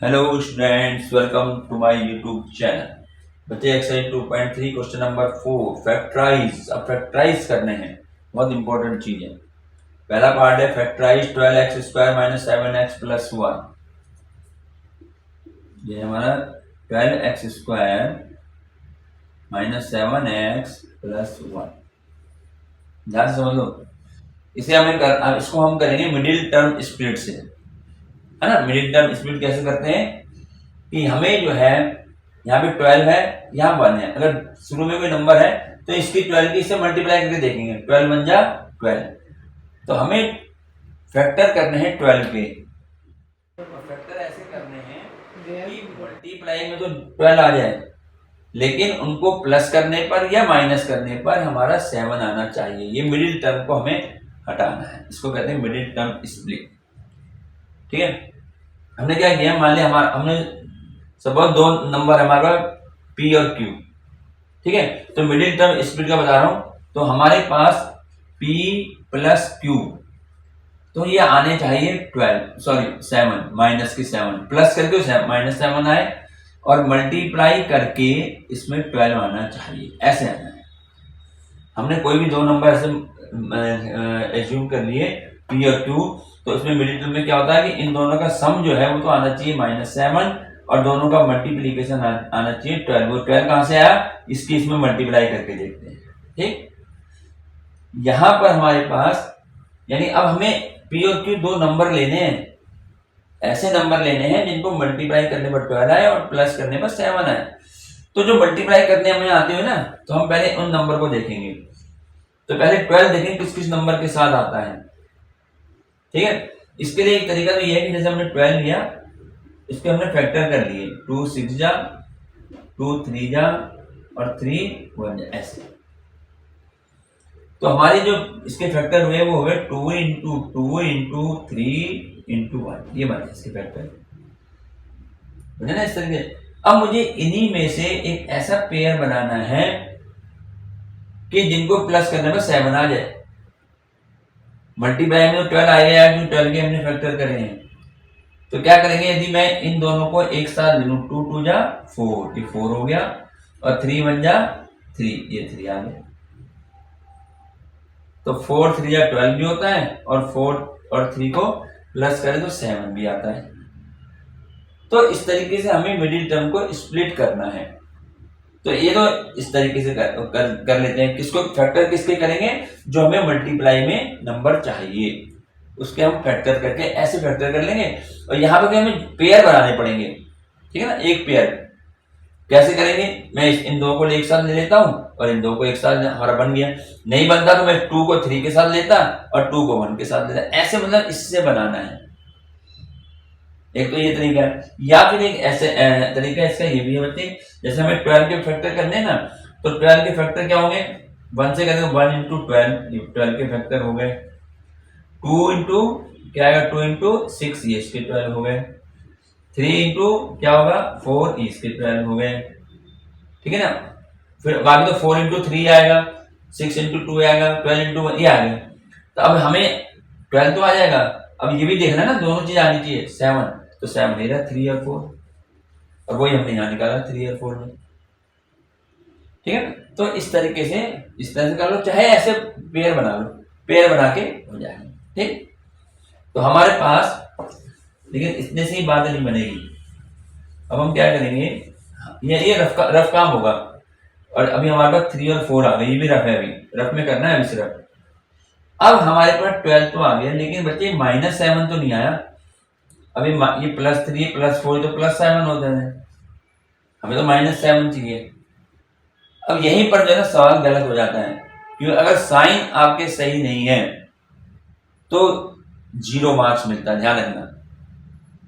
Hello students, welcome to my YouTube channel. बच्चे exercise 2.3 question number 4 factorise. अब factorise करने हैं, बहुत इंपॉर्टेंट चीज है। पहला पार्ट है factorise 12x² minus 7x plus 1। ये हमारा 12x² माइनस 7x प्लस 1। ध्यान से समझ लो। इसे इसको हम करेंगे मिडिल टर्म स्प्लिट से, है ना। मिडिल टर्म स्प्लिट कैसे करते हैं कि हमें जो है यहाँ पे 12 है, यहाँ 1 है। अगर शुरू में कोई नंबर है तो इसकी 12 की इससे मल्टीप्लाई करके देखेंगे। 12 बन जा 12, तो हमें फैक्टर करने हैं 12 के। फैक्टर ऐसे करने हैं कि मल्टीप्लाई में तो 12 आ जाए, लेकिन उनको प्लस करने पर या माइनस करने पर हमारा 7 आना चाहिए। ये मिडिल टर्म को हमें हटाना है, इसको कहते हैं मिडिल टर्म स्प्लिट। ठीक है, हमने क्या किया, मान लिया हमने सपोज दो नंबर हमारे पास पी और क्यू। ठीक है, तो मिडिल टर्म स्प्लिट का बता रहा हूं, तो हमारे पास पी प्लस क्यू, तो ये आने चाहिए 7 माइनस की 7 प्लस करके माइनस 7 आए, और मल्टीप्लाई करके इसमें 12 आना चाहिए। ऐसे आना है। हमने कोई भी दो नंबर ऐसे एज्यूम कर लिए पी और क्यू, तो इसमें मिडिल टर्म में क्या होता है कि इन दोनों का सम जो है वो तो आना चाहिए -7, और दोनों का मल्टीप्लीकेशन आना चाहिए 12। वो 12 कहां से आया, इसकी इसमें मल्टीप्लाई करके देखते हैं। ठीक, यहां पर हमारे पास यानी अब हमें पी और क्यू दो नंबर लेने हैं, ऐसे नंबर लेने हैं जिनको मल्टीप्लाई करने पर 12 आए और प्लस करने पर 7 आए। तो जो मल्टीप्लाई करने हमें आते हुए ना, तो हम पहले उन नंबर को देखेंगे। तो पहले 12 देखेंगे किस किस नंबर के साथ आता है। ठीक है, इसके लिए एक तरीका तो ये है कि जैसे हमने 12 लिया, इसके हमने फैक्टर कर लिए। 2 6 जा, 2 3 जा, और 3 1 जा, ऐसे। तो हमारे जो इसके फैक्टर हुए वो हुए 2 इंटू 2 इंटू 3 इंटू 1। ये बने इसके फैक्टर, बुझे ना इस तरीके। अब मुझे इन्हीं में से एक ऐसा पेयर बनाना है कि जिनको प्लस करने पर 7 आ जाए। मल्टीप्लाई में तो 12 आएगा यार, क्योंकि 12 के हमने फैक्टर करे हैं। तो क्या करेंगे, यदि मैं इन दोनों को एक साथ ले लूं, 2 2 जा 4, ये 4 हो गया, और 3 1 जा 3, ये 3 आ गया। तो 4 3 जा 12 भी होता है, और 4 और 3 को प्लस करें तो 7 भी आता है। तो इस तरीके से हमें मिडिल टर्म को स्प्लिट करना है। तो ये तो इस तरीके से कर लेते हैं। किसको फैक्टर किसके करेंगे, जो हमें मल्टीप्लाई में नंबर चाहिए उसके हम फैक्टर करके ऐसे फैक्टर कर लेंगे। और यहाँ पे हमें पेयर बनाने पड़ेंगे। ठीक है ना, एक पेयर कैसे करेंगे, मैं इन दो को एक साथ ले लेता हूं, और इन दो को एक साथ हमारा बन गया। नहीं बनता तो मैं 2 को 3 के साथ लेता, और 2 को 1 के साथ लेता। ऐसे मतलब इससे बनाना है। एक तो ये तरीका है, या फिर एक ऐसे तरीका इसका ये भी है बच्चे, जैसे हमें 12 के फैक्टर करने हैं ना, तो 12 के फैक्टर क्या होंगे, 1 से करेंगे 1 इंटू 12 के फैक्टर हो गए। 2 इंटू क्या आएगा, 2 इंटू 6, ये इसके 12 हो गए। 3 इंटू क्या होगा 4, इसके 12 हो गए। ठीक है ना, फिर बाकी तो 4 इंटू 3 आएगा, 6 इंटू 2 आएगा, 12 इंटू 1 ये आ गया। तो अब हमें 12 तो आ जाएगा, अब ये भी देखना है ना, दोनों चीज आनी चाहिए। 7, तो 7 नहीं रहा, 3 और 4, और वही हमने यहाँ निकाला 3 और 4 में। ठीक है, तो इस तरीके से कर लो, चाहे ऐसे पेयर बना लो, पेयर बना के हो जाएगा। ठीक, तो हमारे पास लेकिन इतने से ही बात नहीं बनेगी। अब हम क्या करेंगे, ये रफ काम होगा। और अभी हमारे पास 3 और 4 आ गए, ये भी रफ है, अभी रफ में करना है अभी सिर्फ। अब हमारे पास 12 तो आ गया, लेकिन बच्चे -7 तो नहीं आया। अभी ये +3 +4 तो +7 होते हैं, हमें तो -7 चाहिए। अब यहीं पर जो है ना सवाल गलत हो जाता है, क्योंकि अगर साइन आपके सही नहीं है तो 0 मार्क्स मिलता है, ध्यान रखना।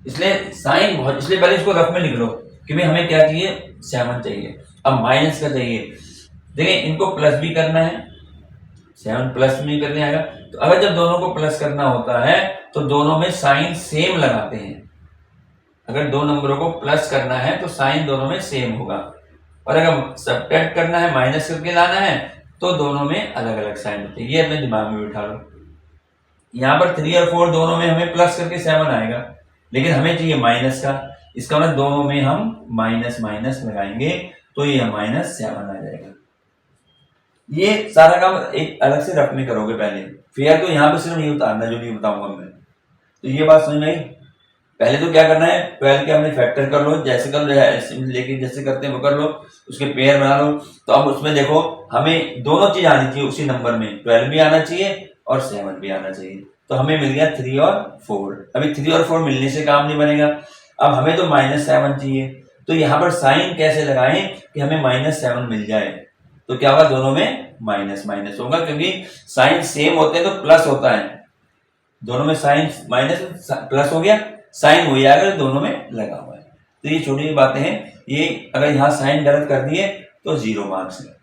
इसलिए साइन बहुत, इसलिए पहले इसको रफ में लिख लो कि भाई हमें क्या चाहिए, 7 चाहिए। अब माइनस का चाहिए, देखिए इनको प्लस भी करना है, 7 प्लस में करने आएगा। तो अगर जब दोनों को प्लस करना होता है तो दोनों में साइन सेम लगाते हैं। अगर दो नंबरों को प्लस करना है तो साइन दोनों में सेम होगा, और अगर सब्ट्रैक्ट करना है, माइनस करके लाना है, तो दोनों में अलग अलग साइन होते हैं। ये अपने दिमाग में बिठा लो। यहाँ पर 3 और 4 दोनों में हमें प्लस करके 7 आएगा, लेकिन हमें चाहिए माइनस का। इसका मतलब दोनों में हम माइनस माइनस लगाएंगे तो ये -7 आ जाएगा। ये सारा काम एक अलग से रफ में करोगे पहले, फिर तो यहाँ पे सिर्फ नहीं उतारना जो नहीं बताऊंगा मैं। तो ये बात समझ में आई। पहले तो क्या करना है, 12 के हमने फैक्टर कर लो, जैसे कर लो, लेकिन जैसे करते हैं वो कर लो, उसके पेयर बना लो। तो अब उसमें देखो हमें दोनों चीज आनी चाहिए उसी नंबर में, 12 भी आना चाहिए और 7 भी आना चाहिए। तो हमें मिल गया 3 और 4। अभी 3 और 4 मिलने से काम नहीं बनेगा, अब हमें तो -7 चाहिए। तो यहाँ पर साइन कैसे लगाएं कि हमें -7 मिल जाए। तो क्या होगा, दोनों में माइनस माइनस होगा, क्योंकि साइन सेम होते हैं तो प्लस होता है। दोनों में साइन माइनस प्लस हो गया, साइन वही आएगा दोनों में लगा हुआ है। तो ये छोटी बातें हैं, ये अगर यहाँ साइन गलत कर दिए तो 0 मार्क्स है।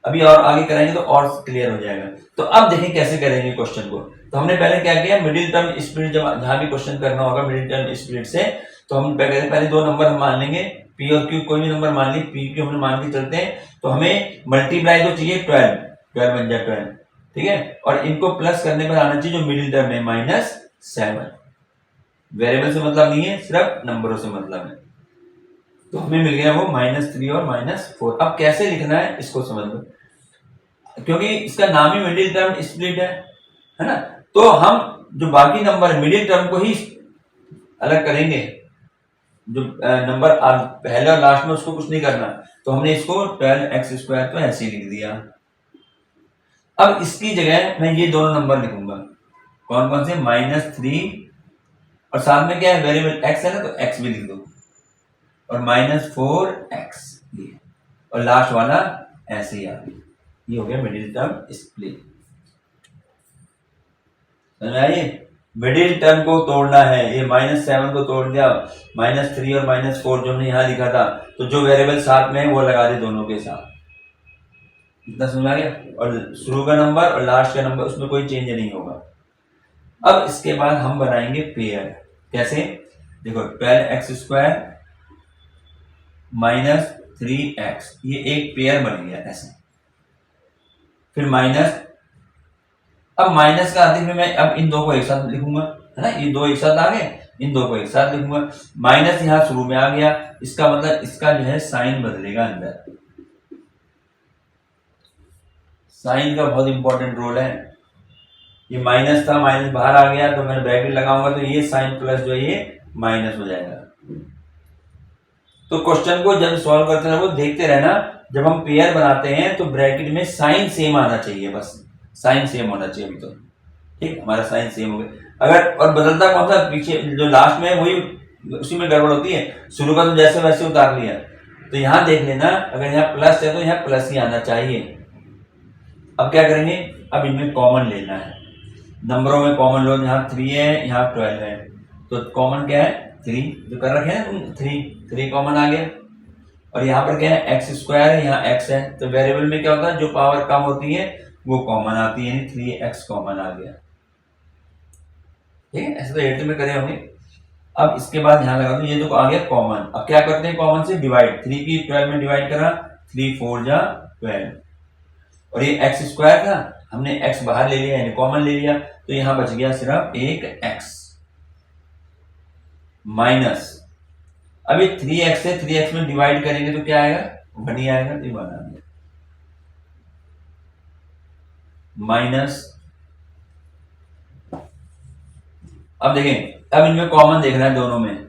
अभी और आगे कराएंगे तो और क्लियर हो जाएगा। तो अब देखें कैसे करेंगे क्वेश्चन को। तो हमने पहले क्या किया, मिडिल टर्म स्प्लिट, जब जहां भी क्वेश्चन करना होगा मिडिल टर्म स्प्लिट से, तो हम पहले दो नंबर हम मान लेंगे, पी और क्यू, कोई भी नंबर मान ली, पी क्यू हमने मान के चलते हैं। तो हमें मल्टीप्लाई तो चाहिए 12 बन जाए 12, ठीक है, और इनको प्लस करने पर आना चाहिए जो मिडिल टर्म है -7। वेरिएबल से मतलब नहीं है, सिर्फ नंबरों से मतलब है। तो हमें मिल गया वो -3 और -4। अब कैसे लिखना है इसको समझ लो, क्योंकि इसका नाम ही मिडिल टर्म स्प्लिट है ना। तो हम जो बाकी नंबर मिडिल टर्म को ही अलग करेंगे, जो नंबर पहले और लास्ट में उसको कुछ नहीं करना। तो हमने इसको 12x² तो ऐसे ही लिख दिया। अब इसकी जगह मैं ये दोनों नंबर लिखूंगा, कौन कौन से, -3 और साथ में क्या है वेरिएबल x है ना, तो x भी लिख दो, और -4x और लास्ट वाला ऐसे ही आ गया। ये हो गया मिडिल टर्म स्प्लिट। समझ में आइए, मिडिल टर्म को तोड़ना है। ये -7 को तोड़ दिया, -3 और -4 जो हमने यहाँ लिखा था, तो जो वेरिएबल साथ में है वो लगा दे दोनों के साथ। इतना समझ आ गया। और शुरू का नंबर और लास्ट का नंबर उसमें कोई चेंज नहीं होगा। अब इसके बाद हम बनाएंगे पेयर। कैसे, देखो 12x² -3x, ये एक पेयर बन गया ऐसे। फिर माइनस, अब माइनस का आते मैं अब इन दो को एक साथ लिखूंगा, है ना, ये दो एक साथ आ गए, इन दो को एक साथ लिखूंगा। माइनस यहाँ शुरू में आ गया, इसका मतलब इसका जो है साइन बदलेगा अंदर। साइन का बहुत इंपॉर्टेंट रोल है। ये माइनस था, माइनस बाहर आ गया तो मैं ब्रैकेट लगाऊंगा, तो ये साइन प्लस जो है ये माइनस हो जाएगा। तो क्वेश्चन को जब सॉल्व करते हैं वो देखते रहना, जब हम पेयर बनाते हैं तो ब्रैकेट में साइन सेम आना चाहिए, बस साइन सेम होना चाहिए अभी तो, ठीक, हमारा साइन सेम हो गया। अगर और बदलता कौन सा, पीछे जो लास्ट में वही, उसी में गड़बड़ होती है। शुरू का तो जैसे वैसे उतार लिया, तो यहां देख लेना, अगर यहाँ प्लस है तो यहाँ प्लस ही आना चाहिए। अब क्या करेंगे, अब इनमें कॉमन लेना है, नंबरों में कॉमन लो। यहाँ 3 है, यहाँ 12 है, तो कॉमन क्या है 3, जो कर रखे हैं ना 3 कॉमन आ गया। और यहाँ पर क्या है x² है, यहाँ x है, तो वेरिएबल में क्या होता है जो पावर कम होती है वो कॉमन आती है, 3x कॉमन आ गया, ठीक है। ऐसे तो 8 में करे होंगे। अब इसके बाद यहाँ लगा दो, ये तो आ गया कॉमन। अब क्या करते हैं, कॉमन से डिवाइड, 3 की 12 में डिवाइड करा, 3 4 जा 12, और ये x² था, हमने x बाहर ले लिया यानी कॉमन ले लिया, तो यहां बच गया सिर्फ एक x माइनस। अब ये 3x से 3x में डिवाइड करेंगे तो क्या आएगा, 1 ही आएगा, तो 1 आ गया माइनस। अब देखें, अब इनमें कॉमन देखना है दोनों में।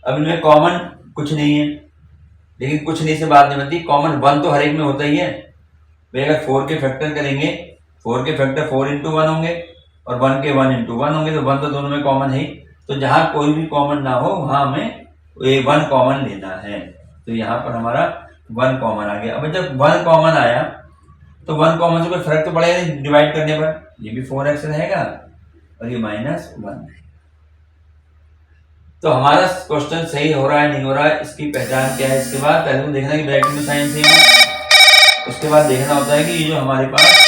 अब इनमें कॉमन कुछ नहीं है, लेकिन कुछ नहीं से बात नहीं बनती, कॉमन 1 तो हर एक में होता ही है भाई। अगर 4 के फैक्टर करेंगे, 4 के फैक्टर 4 into 1 होंगे, और 1 के 1 into 1 होंगे, तो 1 तो दोनों में कॉमन है ही। तो जहां कोई भी कॉमन ना हो वहां हमें 1 कॉमन लेना है। तो यहाँ पर हमारा 1 कॉमन आ गया। अब जब 1 कॉमन आया तो 1 कॉमन से कोई फर्क तो पड़ेगा नहीं डिवाइड करने पर, ये भी 4x रहेगा और ये -1। तो हमारा क्वेश्चन सही हो रहा है नहीं हो रहा है, इसकी पहचान क्या है। इसके बाद पहले तो देखना कि ब्रैकेट में साइन सेम है, उसके बाद देखना होता है कि ये जो हमारे पास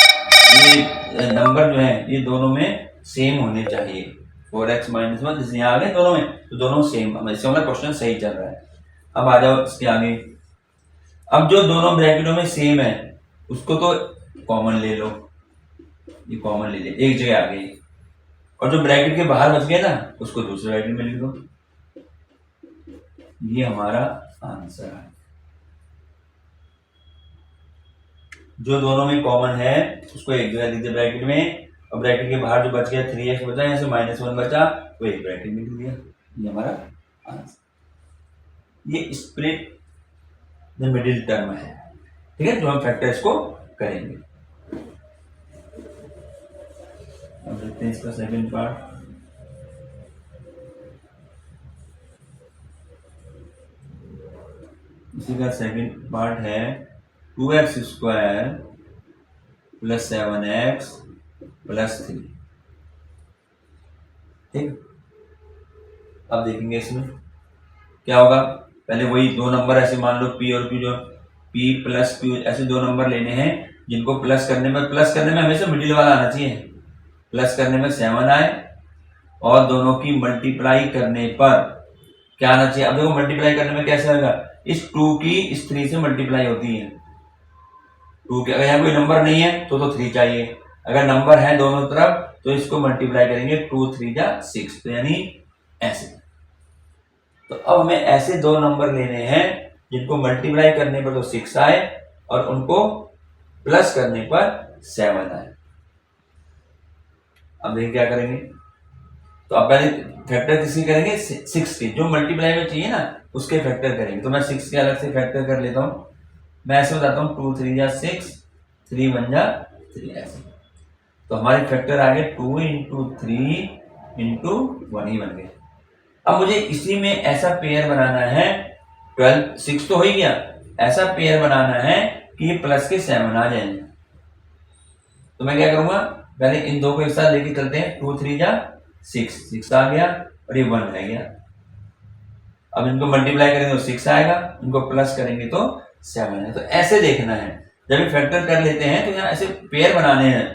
ये नंबर जो है ये दोनों में सेम होने चाहिए। 4x -1 जैसे यहाँ आ गए दोनों में, तो दोनों सेम, इससे हमारा क्वेश्चन सही चल रहा है। अब आ जाओ इसके आगे। अब जो दोनों ब्रैकेटों में सेम है उसको तो कॉमन ले लो, ये कॉमन ले ले, एक जगह आ गई और जो ब्रैकेट के बाहर बच गया ना उसको दूसरे ब्रैकेट में लिख दो। ये हमारा आंसर है। जो दोनों में कॉमन है उसको एक जगह लिख दिया ब्रैकेट में, और ब्रैकेट के बाहर जो बच गया 3x बचा, यहाँ से -1 बचा, वो एक ब्रैकेट में लिख दिया। ये हमारा आंसर। ये स्प्लिट द मिडिल टर्म है, ठीक है, जो हम फैक्टर्स को करेंगे। अब देखते हैं इसका सेकंड पार्ट। इसी का सेकंड पार्ट है 2x² + 7x + 3। ठीक, अब देखेंगे इसमें क्या होगा। पहले वही दो नंबर ऐसे मान लो p और q, जो p + q ऐसे दो नंबर लेने हैं जिनको प्लस करने में हमेशा मिडिल वाला आना चाहिए। प्लस करने में 7 आए और दोनों की मल्टीप्लाई करने पर क्या आना चाहिए। अब देखो मल्टीप्लाई करने में कैसे होगा, इस 2 की इस 3 से मल्टीप्लाई होती है। 2 के अगर यहाँ कोई नंबर नहीं है तो 3 चाहिए, अगर नंबर है दोनों तरफ तो इसको मल्टीप्लाई करेंगे 2 3 जा 6, तो यानी ऐसे। तो अब हमें ऐसे दो नंबर लेने हैं जिनको मल्टीप्लाई करने पर तो 6 आए और उनको प्लस करने पर 7 आए। अब देखिए क्या करेंगे। तो अब पहले फैक्टर किसकी करेंगे, 6 के, जो मल्टीप्लाई में चाहिए ना उसके फैक्टर करेंगे। तो मैं 6 के अलग से फैक्टर कर लेता हूँ। मैं ऐसे बताता हूँ 2 3 जा 6, 3 1 जा 3 ऐसे। तो हमारे फैक्टर आ गए 2 × 3 × 1 ही बन गए। अब मुझे इसी में ऐसा पेयर बनाना है, 12 6 तो हो ही गया, ऐसा पेयर बनाना है कि ये प्लस के 7 आ जाए। तो मैं क्या करूंगा, पहले इन दो को एक साथ लेके चलते हैं। 2 3 जा 6 आ गया और ये 1 रह गया। अब इनको मल्टीप्लाई करेंगे तो 6 आएगा, इनको प्लस करेंगे तो 7 है। तो ऐसे देखना है, जब फैक्टर कर लेते हैं तो यहाँ ऐसे पेयर बनाने हैं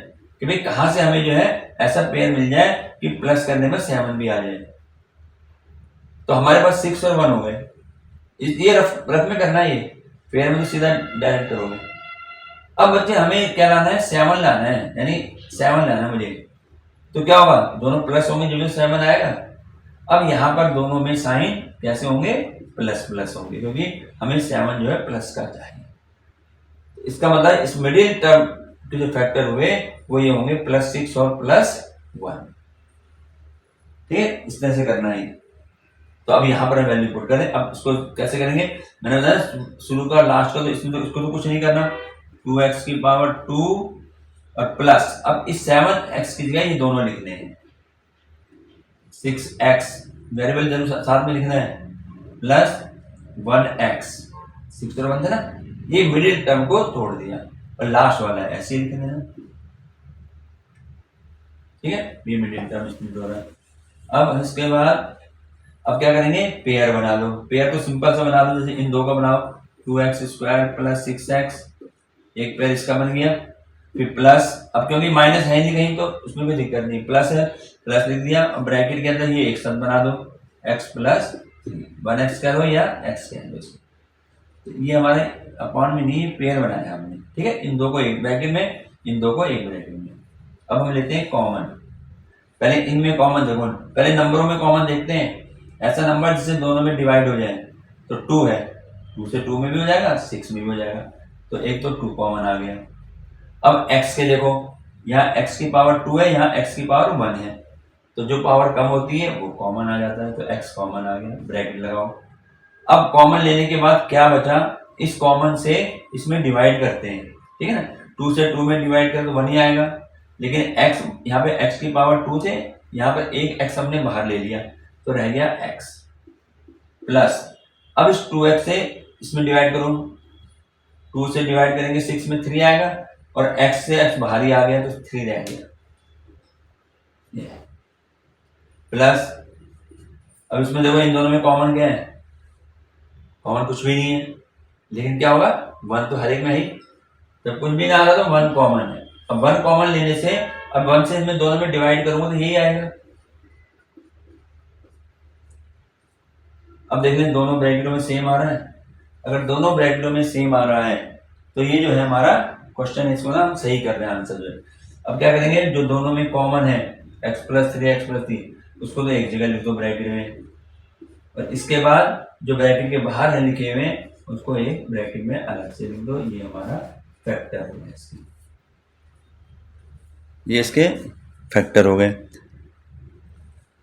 कि भाई कहां से हमें जो है ऐसा पेयर मिल जाए कि प्लस करने में 7 भी आ जाए। तो हमारे पास 6 और 1 हो गए। ये रफ में करना है, ये पेयर में तो सीधा डायरेक्ट करोगे। अब बच्चे हमें क्या लाना है, 7 लाना है, यानी 7 लाना है मुझे। तो क्या होगा, दोनों प्लस होंगे, जो 7 आएगा। अब यहाँ पर दोनों में साइन कैसे होंगे, प्लस होंगे, क्योंकि हमें 7 जो है प्लस का चाहिए। इसका मतलब इस मिडिल टर्म के जो फैक्टर हुए वो ये होंगे +6 और +1। ठीक है, इस तरह से करना है। तो अब यहाँ पर वैल्यू पुट करें। अब इसको कैसे करेंगे, मैंने बताया शुरू का लास्ट का, तो इसमें तो इसको तो कुछ नहीं करना। 2x⁻2 और प्लस, अब इस 7x की जगह ये दोनों लिखने हैं। 6x वेरिएबल जरूर साथ में लिखना है, प्लस 1x। 6 और 1 थे ना, ये मिडिल टर्म को तोड़ दिया और लास्ट वाला है ऐसे लिखना है। ठीक है, ये मिडिल टर्म इसमें तोड़ा। अब इसके बाद अब क्या करेंगे, पेयर बना लो। पेयर तो सिंपल सा बना लो, जैसे इन दो का बनाओ, 2x² + 6x, एक पेयर इसका बन गया। फिर प्लस, अब क्योंकि माइनस है नहीं कहीं तो उसमें कोई दिक्कत नहीं, प्लस है, प्लस लिख दिया। और ब्रैकेट के अंदर ये एक साथ बना दो, x + 1x करो या x कह दो। तो ये हमारे अपॉन में नहीं, पेयर बनाया हमने। ठीक है, इन दो को एक ब्रैकेट में, इन दो को एक ब्रैकेट में। अब हम लेते हैं कॉमन। पहले इनमें कॉमन देखो, पहले नंबरों में कॉमन देखते हैं। ऐसा नंबर जिसे दोनों में डिवाइड हो जाए, तो 2 है, 2 से 2 में भी हो जाएगा, 6 में भी हो जाएगा। तो एक तो 2 कॉमन आ गया। अब x के देखो, यहाँ x की पावर 2 है, यहाँ x की पावर 1 है, तो जो पावर कम होती है वो कॉमन आ जाता है। तो x कॉमन आ गया, ब्रैकेट लगाओ। अब कॉमन लेने के बाद क्या बचा, इस कॉमन से इसमें डिवाइड करते हैं। ठीक है ना, 2 से 2 में डिवाइड करें तो 1 ही आएगा। लेकिन x, यहाँ पे x की पावर 2 थे, यहाँ पर एक x हमने बाहर ले लिया, तो रह गया x प्लस। अब इस 2x से इसमें डिवाइड करो, 2 से डिवाइड करेंगे 6 में 3 आएगा, और x से x बाहर ही आ गया तो 3 रह गया, प्लस। अब इसमें देखो इन दोनों में कॉमन क्या है, कॉमन कुछ भी नहीं है, लेकिन क्या होगा, 1 तो हर एक में ही, जब कुछ भी ना आ रहा तो 1 कॉमन है। अब 1 कॉमन लेने से, अब 1 से इसमें दोनों में डिवाइड करूंगा तो यही आएगा। अब देख लें दोनों ब्रैकेटों में सेम आ रहा है। अगर दोनों ब्रैकेटों में सेम आ रहा है तो ये जो है हमारा क्वेश्चन, इसको ना हम सही कर रहे हैं, आंसर जो है। अब क्या करेंगे, जो दोनों में कॉमन है x+3 उसको तो एक जगह लिख दो ब्रैकेट में, और इसके बाद जो ब्रैकेट के बाहर है लिखे हुए उसको एक ब्रैकेट में अलग से लिख दो। ये हमारा फैक्टर हो गया इसके, ये इसके फैक्टर हो गए।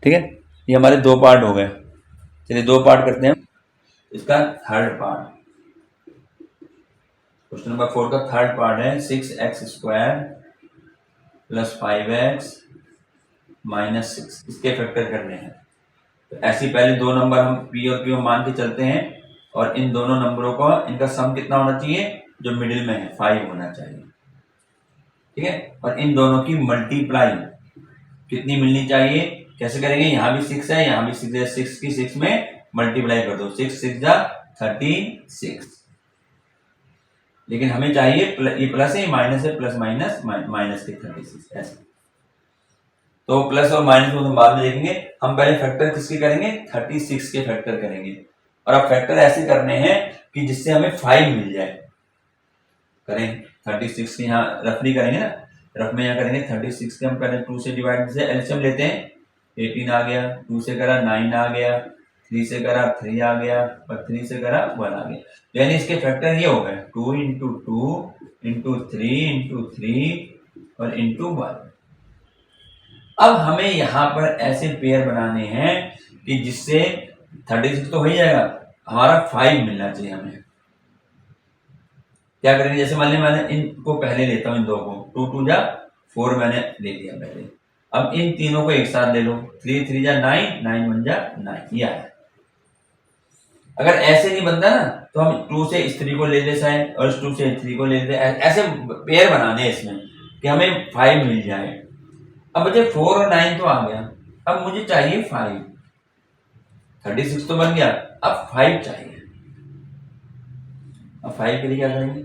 ठीक है, ये हमारे दो पार्ट हो गए। चलिए दो पार्ट करते हैं। इसका थर्ड पार्ट, क्वेश्चन नंबर 4 का थर्ड पार्ट है 6x² + 5x - 6, इसके फैक्टर करने हैं। तो ऐसे पहले दो नंबर हम p और q मान के चलते हैं, और इन दोनों नंबरों को इनका सम कितना होना चाहिए, जो मिडिल में है 5 होना चाहिए। ठीक है, और इन दोनों की मल्टीप्लाई कितनी मिलनी चाहिए, कैसे करेंगे, यहाँ भी 6 है, यहाँ भी 6 है, 6 की 6 में मल्टीप्लाई कर दो, 6 6 जा 36। लेकिन हमें चाहिए ये प्लस है, माइनस है, प्लस माइनस के 36 ऐसे। तो प्लस और माइनस को हम बाद में देखेंगे, हम पहले फैक्टर किसके करेंगे, 36 के फैक्टर करेंगे। और अब फैक्टर ऐसे करने हैं कि जिससे हमें 5 मिल जाए। करें 36 के यहाँ रफली करेंगे ना, रफ में यहाँ करेंगे 36 के हम पहले 2 से डिवाइड से एलसीएम लेते हैं, 18 आ गया, 2 से करा 9 आ गया, 3 से करा 3 आ गया, और 3 से करा 1 आ गया। यानी इसके फैक्टर ये हो गए 2 × 2 × 3 × 3 और × 1। अब हमें यहाँ पर ऐसे पेयर बनाने हैं कि जिससे 36 तो हो ही जाएगा, हमारा 5 मिलना चाहिए हमें। क्या करेंगे, जैसे मान लीजिए मैंने इनको पहले लेता हूँ, इन दो को 2 2 जा 4 मैंने ले लिया पहले। अब इन तीनों को एक साथ ले लो, 3 3 जा 9, 9 1 जा 9, ये आया। अगर ऐसे नहीं बनता ना तो हम 2 से इस 3 को ले ले साइन, और 2 से 3 को ले लेते, ऐसे पेयर बनाने हैं इसमें कि हमें 5 मिल जाए। अब मुझे 4 और 9 तो आ गया, अब मुझे चाहिए 5। 36 तो बन गया, अब 5 चाहिए। अब 5 के लिए क्या करेंगे,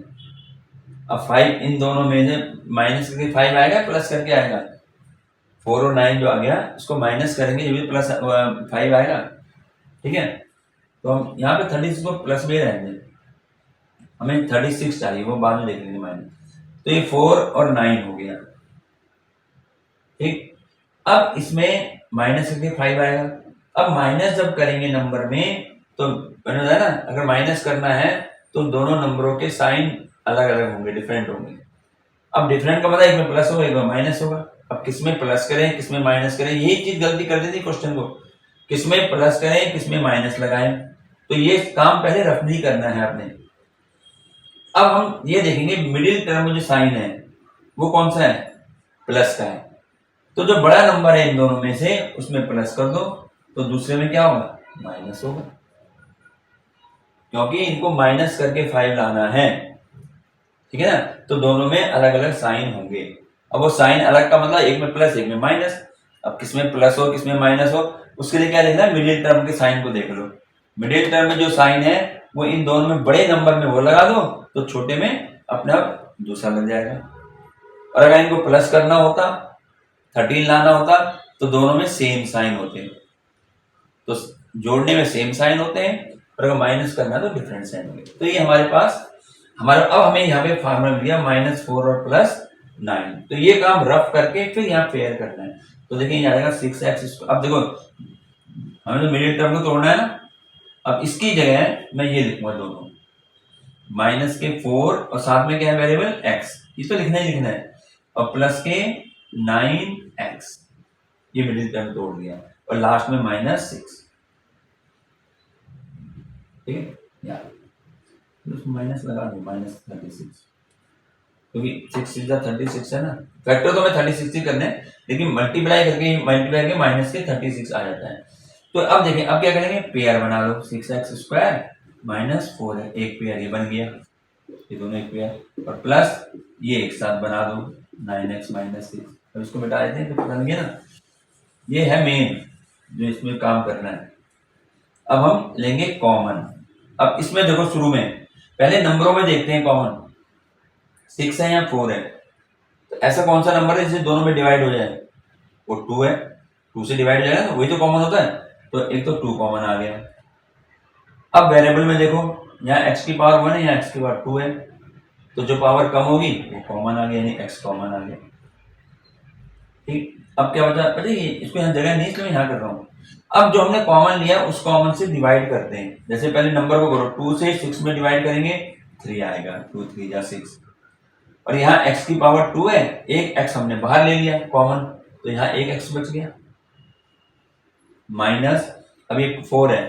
अब 5 इन दोनों में से माइनस करके 5 आएगा, प्लस करके आएगा। 4 और 9 जो आ गया इसको माइनस करेंगे, ये भी प्लस 5 आएगा। ठीक है, तो हम यहाँ पे 36 को प्लस में रहेंगे, हमें 36 चाहिए, वो बाद में देख लेंगे माइनस। तो ये 4 और 9 हो गया। ठीक, अब इसमें माइनस करके 5 आएगा। अब माइनस जब करेंगे नंबर में तो मैंने बताया ना, अगर माइनस करना है तो दोनों नंबरों के साइन अलग अलग होंगे, डिफरेंट होंगे। अब डिफरेंट का मतलब एक में प्लस होगा, एक में माइनस होगा। अब किसमें प्लस करें किसमें माइनस करें, यही चीज गलती कर देती क्वेश्चन को, किसमें प्लस करें किसमें माइनस लगाएं। तो ये काम पहले रफली करना है आपने। अब हम ये देखेंगे मिडिल टर्म जो साइन है वो कौन सा है, प्लस का है। तो जो बड़ा नंबर है इन दोनों में से उसमें प्लस कर दो, तो दूसरे में क्या होगा, माइनस होगा, क्योंकि इनको माइनस करके 5 लाना है। ठीक है ना, तो दोनों में अलग अलग साइन होंगे। अब वो साइन अलग का मतलब एक में प्लस एक में माइनस। अब किसमें प्लस हो किसमें माइनस हो, उसके लिए क्या देखना है, मिडिल टर्म के साइन को देख लो। मिडिल टर्म में जो साइन है वो इन दोनों में बड़े नंबर में वो लगा दो, तो छोटे में अपने आप दूसरा लग जाएगा। और अगर इनको प्लस करना होता 13 लाना होता तो दोनों में सेम साइन होते हैं, तो जोड़ने में सेम साइन होते हैं, और अगर माइनस करना तो डिफरेंट साइन होंगे। तो ये हमारे पास हमारा, अब हमें यहाँ पे फार्मूला मिल गया -4 और +9। तो ये काम रफ करके फिर यहाँ पेयर करना है। तो देखिए यहाँ आएगा 6x। अब देखो हमें तो मिडिल टर्म को तोड़ना है ना, अब इसकी जगह मैं ये लिखूंगा दोनों माइनस के 4 और साथ में क्या है वेरिएबल x, ये तो लिखना ही लिखना है, और प्लस के 9x, ये मिडिल टर्म तोड़ दिया, और लास्ट में -6। ठीक है, यार माइनस लगा दो, -36, क्योंकि 6 6 36 है ना। फैक्टर तो हमें 36 ही करने हैं, लेकिन मल्टीप्लाई करके माइनस के 36 आ जाता है। तो अब देखिए अब क्या करेंगे, पेयर बना लो, 6x² -4 है, एक पेयर ये बन गया, ये दोनों एक पेयर, और प्लस ये एक साथ बना दो 9x -6। अब इसको मिटा देते हैं तो पता लगे ना, ये है मेन जो इसमें काम करना है। अब हम लेंगे कॉमन। अब इसमें देखो शुरू में पहले नंबरों में देखते हैं कॉमन, 6 है या 4 है, तो ऐसा कौन सा नंबर है जिसे दोनों में डिवाइड हो जाए, वो 2 है, 2 से डिवाइड हो जाएगा, वही तो कॉमन होता है, तो एक तो 2 कॉमन आ गया। अब वेरिएबल में देखो यहाँ x की पावर 1 है, यहाँ x की पावर 2 है, तो जो पावर कम होगी वो कॉमन आ गया, यानी x कॉमन आ गया। ठीक, अब क्या बचा, पता है इसको यहाँ जगह नहीं, इसलिए यहाँ कर रहा हूँ। अब जो हमने कॉमन लिया उस कॉमन से डिवाइड करते हैं। जैसे पहले नंबर को करो, 2 से 6 में डिवाइड करेंगे 3 आएगा, 2 3 जा 6। और यहाँ x की पावर 2 है, एक x हमने बाहर ले लिया कॉमन, तो यहाँ एक x बच गया। माइनस अब ये 4 है,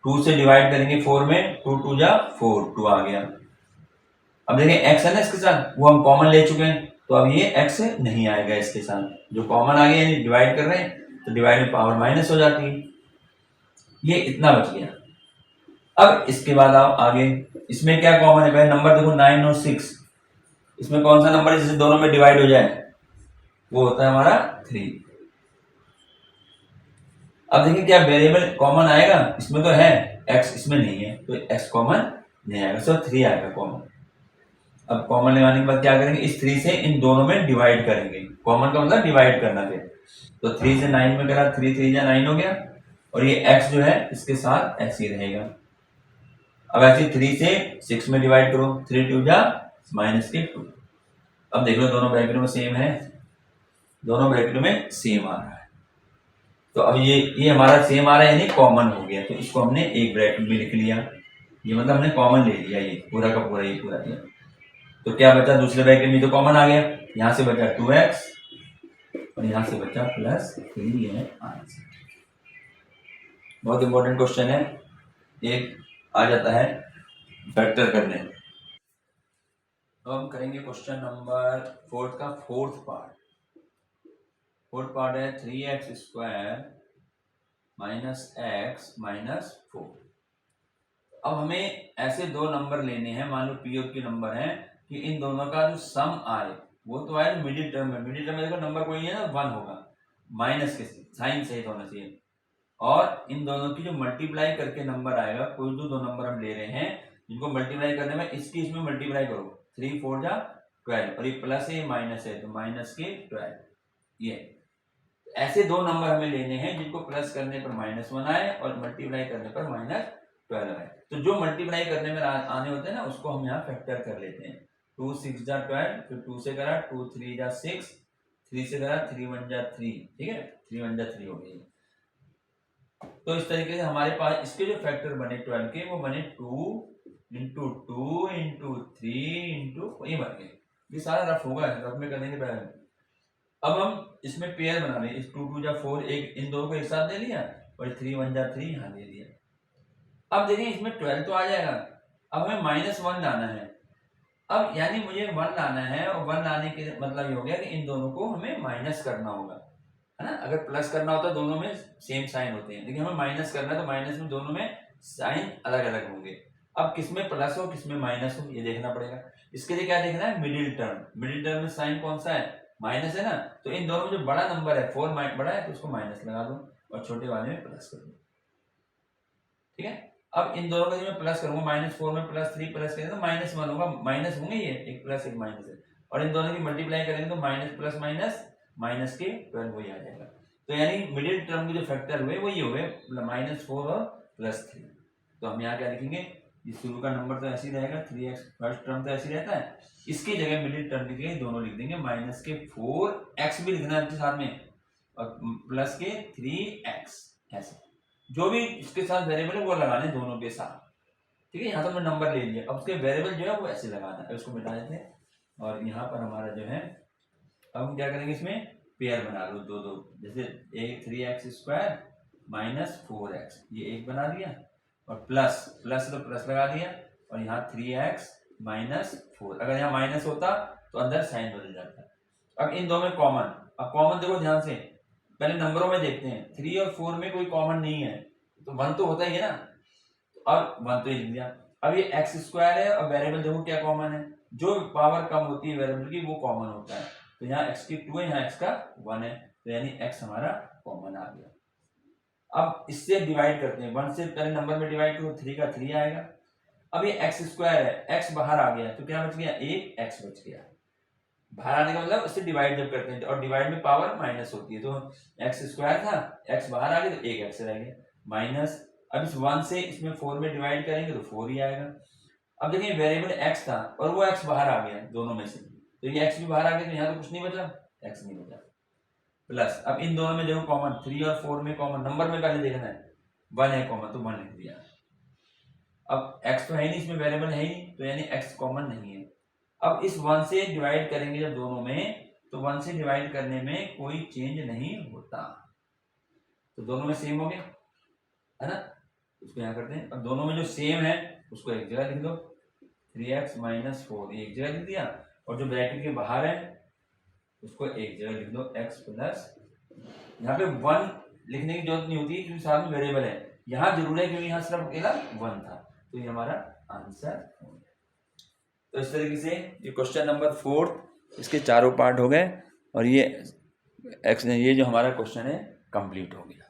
2 से डिवाइड करेंगे 4 में, 2 2 जा 4, 2 आ गया। अब देखिए x है ना इसके साथ, वो हम कॉमन ले चुके हैं, तो अब ये x नहीं आएगा इसके साथ, जो कॉमन आ गया, यानी डिवाइड कर रहे हैं तो डिवाइड में पावर माइनस हो जाती है। ये इतना बच गया। अब इसके बाद आओ आगे, इसमें क्या कॉमन है, भाई नंबर देखो 9 और 6, इसमें कौन सा नंबर है जिसे दोनों में डिवाइड हो जाए, वो होता है हमारा 3। अब देखिए क्या वेरिएबल कॉमन आएगा, इसमें तो है x, इसमें नहीं है, तो x कॉमन नहीं आएगा, सिर्फ 3 आएगा कॉमन। अब कॉमन लगाने के बाद क्या करेंगे, इस 3 से इन दोनों में डिवाइड करेंगे, कॉमन का मतलब डिवाइड करना फिर, तो 3 से 9 में करा, 3 3 जा 9 हो गया, और ये x जो है इसके साथ ऐसे ही रहेगा। अब ऐसे 3 से 6 में डिवाइड करो, 3 2 जा -2। अब देख लो दोनों ब्रैकेटों में सेम है, दोनों ब्रैकेटों में सेम आ रहा है, तो अब ये हमारा सेम आ रहा है, यानी कॉमन हो गया, तो इसको हमने एक ब्रैकेट में लिख लिया, ये मतलब हमने कॉमन ले लिया, ये पूरा का पूरा, ये पूरा दिया। तो क्या बचा, दूसरे ब्रैकेट में तो कॉमन आ गया, यहां से बचा 2x और यहां से बचा +3 है आंसर। बहुत इंपॉर्टेंट क्वेश्चन है, एक आ जाता है फैक्टर करने। तो हम करेंगे क्वेश्चन नंबर 4 का फोर्थ पार्ट। फोर्थ पार्ट है 3x² -x -4। अब हमें ऐसे दो नंबर लेने हैं, मान लो पी और क्यू नंबर हैं, कि इन दोनों का जो सम आए वो तो आए मिडिल टर्म में, मिडिल टर्म में देखो नंबर कोई है ना 1 होगा, माइनस के साइन सही होना चाहिए, और इन दोनों की जो मल्टीप्लाई करके नंबर आएगा, कोई दो नंबर हम ले रहे हैं जिनको मल्टीप्लाई करने में इसकी इसमें मल्टीप्लाई करो, 3 4 जा 12, और ये प्लस है माइनस है, तो माइनस के 12। ये ऐसे दो नंबर हमें लेने हैं जिनको प्लस करने पर -1 आए और मल्टीप्लाई करने पर -12 आए। तो जो मल्टीप्लाई करने में आने होते हैं ना, उसको हम यहाँ फैक्टर कर लेते हैं। 2 6 जा 12, फिर 2 से करा 2 3 जा 6, 3 से करा 3 1 जा 3, ठीक है, 3 1 जा 3 हो गई। तो इस तरीके से हमारे पास इसके जो फैक्टर बने 12 के, वो बने 2 × 2 × 3 × ये बन गए। ये सारा रफ होगा, रफ में करने के बाद अब हम इसमें पेयर बना रहे हैं, इस 2 2 जा 4, एक इन दोनों को एक साथ ले लिया, और 3 1 जा 3 यहाँ ले लिया। अब देखिए इसमें 12 तो आ जाएगा, अब हमें -1 लाना है। अब यानी मुझे 1 लाना है, और 1 लाने के मतलब ये हो गया कि इन दोनों को हमें माइनस करना होगा, है ना। अगर प्लस करना होता है दोनों में सेम साइन होते हैं, लेकिन हमें माइनस करना है, तो माइनस में दोनों में साइन अलग अलग होंगे। अब किसमें प्लस हो किसमें माइनस हो ये देखना पड़ेगा। इसके लिए क्या देखना है, मिडिल टर्म, मिडिल टर्म में साइन कौन सा है, माइनस है ना, तो इन दोनों में जो बड़ा नंबर है 4 बड़ा है, तो उसको माइनस लगा दो और छोटे वाले में प्लस कर दो, ठीक है। अब इन दोनों का जो मैं प्लस करूंगा, -4 में +3 प्लस करेंगे तो -1 होगा, माइनस होंगे ये, एक प्लस एक माइनस है, और इन दोनों की मल्टीप्लाई करेंगे तो माइनस प्लस माइनस माइनस के 12 वही आ जाएगा। तो यानी मिडिल टर्म के जो फैक्टर हुए वो ये हुए -4 और +3। तो हम यहाँ क्या लिखेंगे, ये शुरू का नंबर तो ऐसे ही रहेगा, 3x फर्स्ट टर्म तो ऐसे ही रहता है, इसकी जगह मिडिल टर्म की जगह दोनों लिख देंगे, -4x भी लिखना है साथ में, और प्लस के 3x, ऐसे जो भी इसके साथ वेरिएबल है वो लगाने दोनों के साथ, ठीक है। यहाँ तो हमने नंबर ले लिया, अब उसके वेरिएबल जो है वो ऐसे लगाना है, उसको मिटा देते हैं, और यहाँ पर हमारा जो है, अब हम क्या करेंगे, इसमें पेयर बना लो दो दो, जैसे एक 3x² -4x, ये एक बना दिया, और प्लस प्लस तो प्लस लगा दिया, और यहाँ 3x -4, अगर यहाँ माइनस होता तो अंदर साइन बदल जाता। अब इन दो में कॉमन, अब कॉमन देखो ध्यान से, पहले नंबरों में देखते हैं, 3 और 4 में कोई कॉमन नहीं है, तो 1 तो होता ही है ना, और 1 तो ही लिख दिया। अब ये x² है, और वेरिएबल देखो क्या कॉमन है, जो पावर कम होती है वेरिएबल की वो कॉमन होता है, तो यहाँ x की 2 है, यहाँ x का 1 है, तो यानी x हमारा कॉमन आ गया। अब इससे डिवाइड करते हैं, 1 से पहले नंबर में डिवाइड करो, 3 का 3 आएगा। अब ये x² है, x बाहर आ गया, तो क्या बच गया, एक x बच गया। बाहर आने का मतलब उससे डिवाइड जब करते हैं, और डिवाइड में पावर माइनस होती है, तो x² था, x बाहर आ गया तो एक x रह गया माइनस। अब इस 1 से इसमें 4 में डिवाइड करेंगे तो 4 ही आएगा। अब देखिए वेरिएबल x था और वो x बाहर आ गया दोनों में से, तो ये x भी बाहर आ गया, तो यहाँ तो कुछ नहीं बचा, x नहीं बचा। प्लस, अब इन दोनों में देखो कॉमन 3 और 4 में कॉमन, नंबर में पहले देखना है 1 है कॉमन तो 1 लिख दिया। अब x तो है नहीं इसमें, वेरिएबल है ही नहीं, तो यानी x कॉमन नहीं है। अब इस 1 से डिवाइड करेंगे जब दोनों में, तो 1 से डिवाइड करने में कोई चेंज नहीं होता, तो दोनों में सेम हो गया है ना, उसको यहाँ करते हैं। अब दोनों में जो सेम है उसको एक जगह लिख दो, 3x - 4 एक जगह लिख दिया, और जो ब्रैकेट के बाहर है उसको एक जगह लिख दो x प्लस, यहाँ पे 1 लिखने की जरूरत नहीं होती क्योंकि साथ में वेरिएबल है, यहाँ जरूर है क्योंकि यहाँ सिर्फ अकेला 1 था, तो ये हमारा आंसर हो गया। तो इस तरीके से ये क्वेश्चन नंबर 4 इसके चारों पार्ट हो गए, और ये जो हमारा क्वेश्चन है कंप्लीट हो गया।